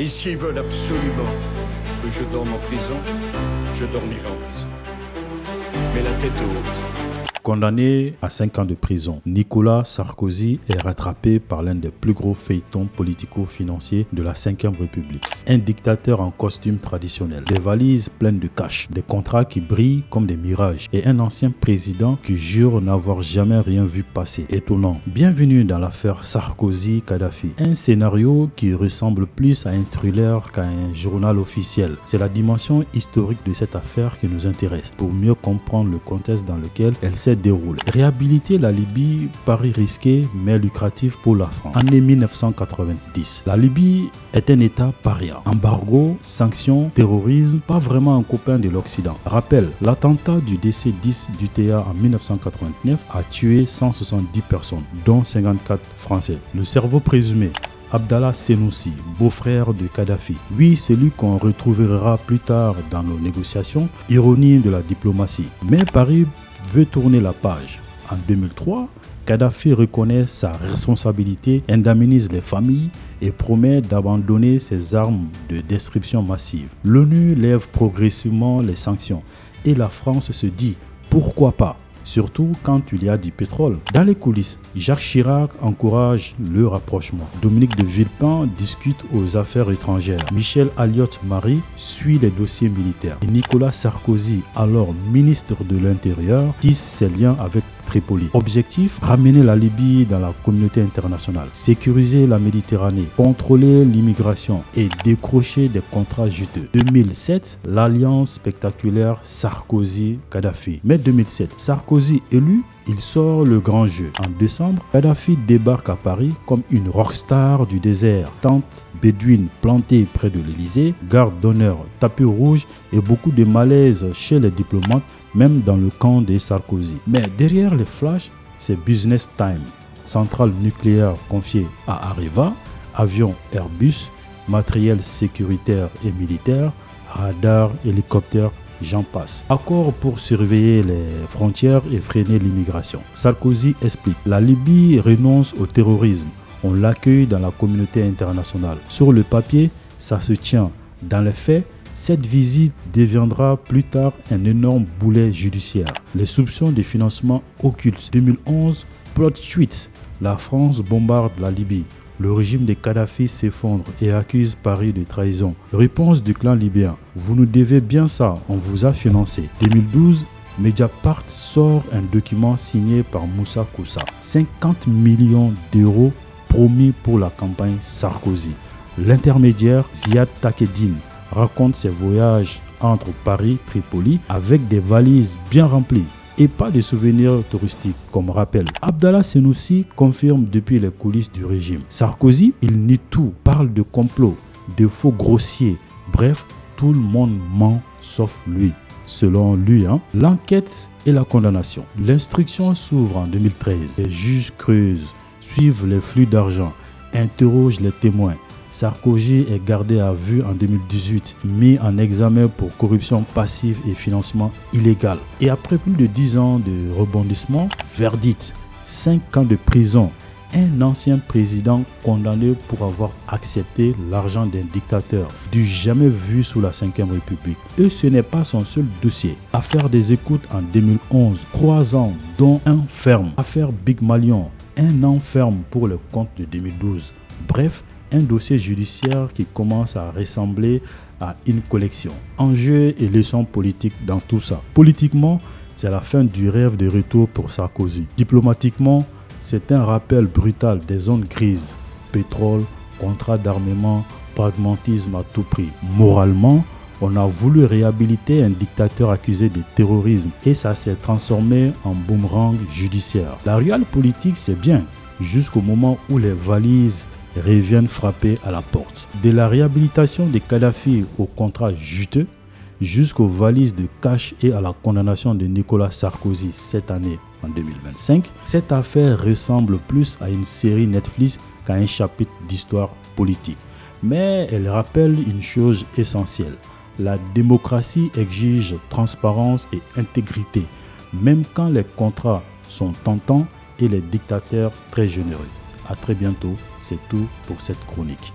Et s'ils veulent absolument que je dorme en prison, je dormirai en prison. Mais la tête haute. Condamné à 5 ans de prison, Nicolas Sarkozy est rattrapé par l'un des plus gros feuilletons politico-financiers de la Ve République. Un dictateur en costume traditionnel, des valises pleines de cash, des contrats qui brillent comme des mirages et un ancien président qui jure n'avoir jamais rien vu passer. Étonnant. Bienvenue dans l'affaire Sarkozy-Kadhafi. Un scénario qui ressemble plus à un thriller qu'à un journal officiel. C'est la dimension historique de cette affaire qui nous intéresse pour mieux comprendre le contexte dans lequel elle s'est déroule. Réhabiliter la Libye paraît risqué mais lucratif pour la France. Année 1990. La Libye est un état paria. Embargo, sanctions, terrorisme, pas vraiment un copain de l'Occident. Rappel, l'attentat du DC-10 d'UTA en 1989 a tué 170 personnes, dont 54 Français. Le cerveau présumé, Abdallah Senoussi, beau-frère de Kadhafi. Oui, celui qu'on retrouvera plus tard dans nos négociations. Ironie de la diplomatie. Mais Paris veut tourner la page. En 2003, Kadhafi reconnaît sa responsabilité, indemnise les familles et promet d'abandonner ses armes de destruction massive. L'ONU lève progressivement les sanctions et la France se dit pourquoi pas, surtout quand il y a du pétrole. Dans les coulisses, Jacques Chirac encourage le rapprochement. Dominique de Villepin discute aux affaires étrangères. Michel Alliot-Marie suit les dossiers militaires. Et Nicolas Sarkozy, alors ministre de l'Intérieur, tisse ses liens avec Tripoli. Objectif, ramener la Libye dans la communauté internationale, sécuriser la Méditerranée, contrôler l'immigration et décrocher des contrats juteux. 2007, l'alliance spectaculaire Sarkozy-Kadhafi. Mai 2007, Sarkozy élu, il sort le grand jeu. En décembre, Kadhafi débarque à Paris comme une rockstar du désert. Tente bédouine plantée près de l'Élysée, garde d'honneur, tapis rouge et beaucoup de malaise chez les diplomates, même dans le camp des Sarkozy. Mais derrière les flashs, c'est business time. Centrale nucléaire confiée à Areva, avion Airbus, matériel sécuritaire et militaire, radar, hélicoptère, j'en passe. Accord pour surveiller les frontières et freiner l'immigration. Sarkozy explique, la Libye renonce au terrorisme. On l'accueille dans la communauté internationale. Sur le papier, ça se tient. Dans les faits, cette visite deviendra plus tard un énorme boulet judiciaire. Les soupçons de financement occulte. 2011, plot twist. La France bombarde la Libye. Le régime de Kadhafi s'effondre et accuse Paris de trahison. Réponse du clan libyen. Vous nous devez bien ça, on vous a financé. 2012, Mediapart sort un document signé par Moussa Koussa. 50 millions d'euros promis pour la campagne Sarkozy. L'intermédiaire Ziad Takedine raconte ses voyages entre Paris et Tripoli avec des valises bien remplies et pas de souvenirs touristiques comme rappel. Abdallah Senoussi confirme depuis les coulisses du régime. Sarkozy, il nie tout, parle de complot, de faux grossiers. Bref, tout le monde ment sauf lui. Selon lui, l'enquête et la condamnation. L'instruction s'ouvre en 2013. Les juges creusent, suivent les flux d'argent, interrogent les témoins. Sarkozy est gardé à vue en 2018, mis en examen pour corruption passive et financement illégal. Et après plus de 10 ans de rebondissement, verdict, 5 ans de prison. Un ancien président condamné pour avoir accepté l'argent d'un dictateur, du jamais vu sous la Ve République. Et ce n'est pas son seul dossier. Affaire des écoutes en 2011, 3 ans, dont un ferme. Affaire Big Malion, 1 an ferme pour le compte de 2012. Bref, un dossier judiciaire qui commence à ressembler à une collection. Enjeux et leçons politiques dans tout ça. Politiquement, c'est la fin du rêve de retour pour Sarkozy. Diplomatiquement, c'est un rappel brutal des zones grises. Pétrole, contrat d'armement, pragmatisme à tout prix. Moralement, on a voulu réhabiliter un dictateur accusé de terrorisme et ça s'est transformé en boomerang judiciaire. La réelle politique, c'est bien, jusqu'au moment où les valises reviennent frapper à la porte. De la réhabilitation de Kadhafi au contrat juteux, jusqu'aux valises de cash et à la condamnation de Nicolas Sarkozy cette année en 2025, cette affaire ressemble plus à une série Netflix qu'à un chapitre d'histoire politique. Mais elle rappelle une chose essentielle. La démocratie exige transparence et intégrité, même quand les contrats sont tentants et les dictateurs très généreux. À très bientôt, c'est tout pour cette chronique.